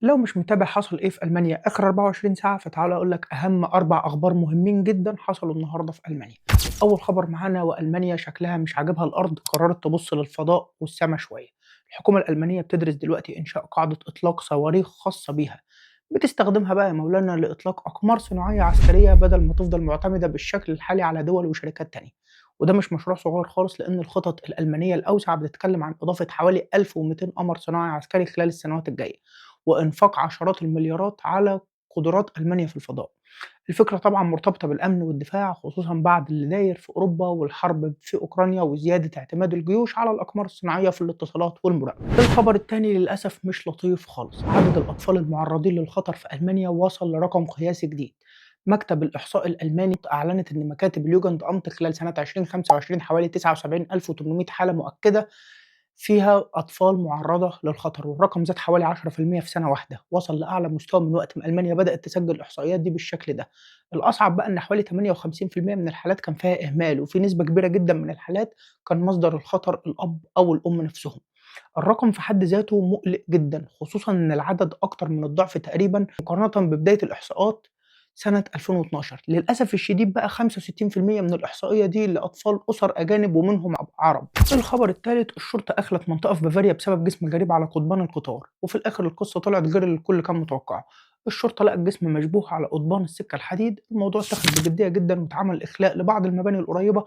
لو مش متابع حصل إيه في ألمانيا آخر 24 ساعة، فتعالَ أقول لك أهم 4 أخبار مهمين جدًا حصلوا النهارده في ألمانيا. أول خبر معانا وألمانيا شكلها مش عاجبها الأرض، قررت تبُص للفضاء والسما شوية. الحكومة الألمانية بتدرس دلوقتي إنشاء قاعدة إطلاق صواريخ خاصة بيها، بتستخدمها بقى يا مولانا لإطلاق أقمار صناعية عسكرية بدل ما تفضل معتمدة بالشكل الحالي على دول وشركات تانية. وده مش مشروع صغير خالص، لأن الخطط الألمانية الأوسع بتتكلم عن إضافة حوالي 1200 قمر صناعي عسكري خلال السنوات الجاية. وإنفاق عشرات المليارات على قدرات ألمانيا في الفضاء. الفكرة طبعًا مرتبطة بالأمن والدفاع، خصوصًا بعد اللي داير في أوروبا والحرب في أوكرانيا وزيادة اعتماد الجيوش على الأقمار الصناعية في الاتصالات والمراقبة. الخبر التاني للأسف مش لطيف خالص، عدد الأطفال المعرضين للخطر في ألمانيا وصل لرقم قياسي جديد. مكتب الإحصاء الألماني أعلنت إن مكاتب اليوجند أمت خلال سنة 2025 حوالي 79,800 حالة مؤكدة فيها أطفال معرضة للخطر، والرقم زاد حوالي 10% في سنة واحدة، وصل لأعلى مستوى من وقت ما ألمانيا بدأت تسجل الإحصائيات دي بالشكل ده. الأصعب بقى إن حوالي 58% من الحالات كان فيها إهمال، وفي نسبة كبيرة جدًا من الحالات كان مصدر الخطر الأب أو الأم نفسهم. الرقم في حد ذاته مقلق جدًا، خصوصًا إن العدد أكتر من الضعف تقريبًا مقارنة ببداية الإحصاءات سنة 2012. للأسف الشديد بقى 65% من الإحصائية دي لأطفال أسر أجانب ومنهم عرب. الخبر التالت، الشرطة أخلت منطقة في بافاريا بسبب جسم غريب على قضبان القطار، وفي الآخر القصة طلعت غير اللي الكل كان متوقعه. الشرطة لقت جسم مشبوه على قضبان السكة الحديد. الموضوع اتاخد بجدية جدًا واتعمل إخلاء لبعض المباني القريبة.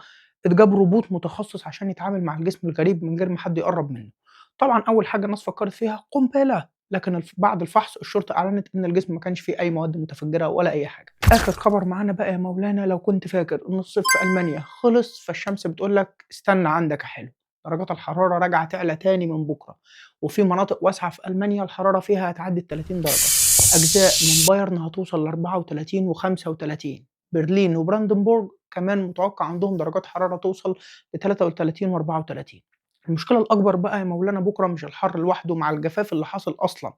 اتجاب روبوت متخصص عشان يتعامل مع الجسم الغريب من غير ما حد يقرب منه. طبعًا أول حاجة الناس فكّرت فيها قنبلة، لكن بعد الفحص الشرطة أعلنت إن الجسم ما كانش فيه أي مواد متفجرة ولا أي حاجة. آخر خبر معانا بقى يا مولانا، لو كنت فاكر إن الصيف في ألمانيا خلص، فالشمس بتقول لك استنى عندك يا حلو. درجات الحرارة راجعة تعلى تاني من بكرة، وفي مناطق واسعة في ألمانيا الحرارة فيها هتعدي ال30 درجة. أجزاء من بايرن هتوصل ل34 و35. برلين وبراندنبورغ كمان متوقع عندهم درجات حرارة توصل ل33 و34. المشكلة الأكبر بقى يا مولانا بكرة مش الحر لوحده، مع الجفاف اللي حاصل أصلًا،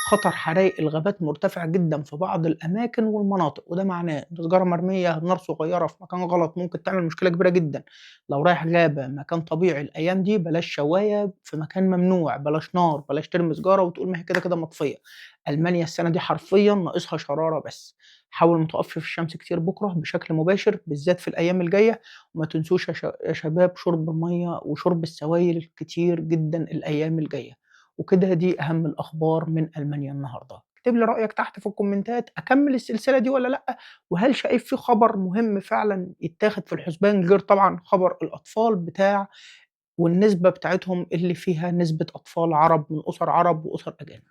خطر حرايق الغابات مرتفع جدًا في بعض الأماكن والمناطق، وده معناه إن سيجارة مرمية، نار صغيرة في مكان غلط ممكن تعمل مشكلة كبيرة جدًا. لو رايح غابة مكان طبيعي الأيام دي بلاش شواية في مكان ممنوع، بلاش نار، بلاش ترمي سيجارة وتقول ما هي كده مطفية. ألمانيا السنة دي حرفيًا ناقصها شرارة بس. حاول ما تقفش في الشمس كتير بكرة بشكل مباشر بالذات في الأيام الجاية. وما تنسوش يا شباب شرب المَيّة وشرب السوايل كتير جدًا الأيام الجاية. وكده دي أهم الأخبار من ألمانيا النهارده. اكتب لي رأيك تحت في الكومنتات، أكمّل السلسلة دي والّا لأ؟ وهل شايف في خبر مهم فعلًا يتاخد في الحسبان غير طبعًا خبر الأطفال والنسبة بتاعتهم اللي فيها نسبة أطفال عرب من أسر عرب وأسر أجانب؟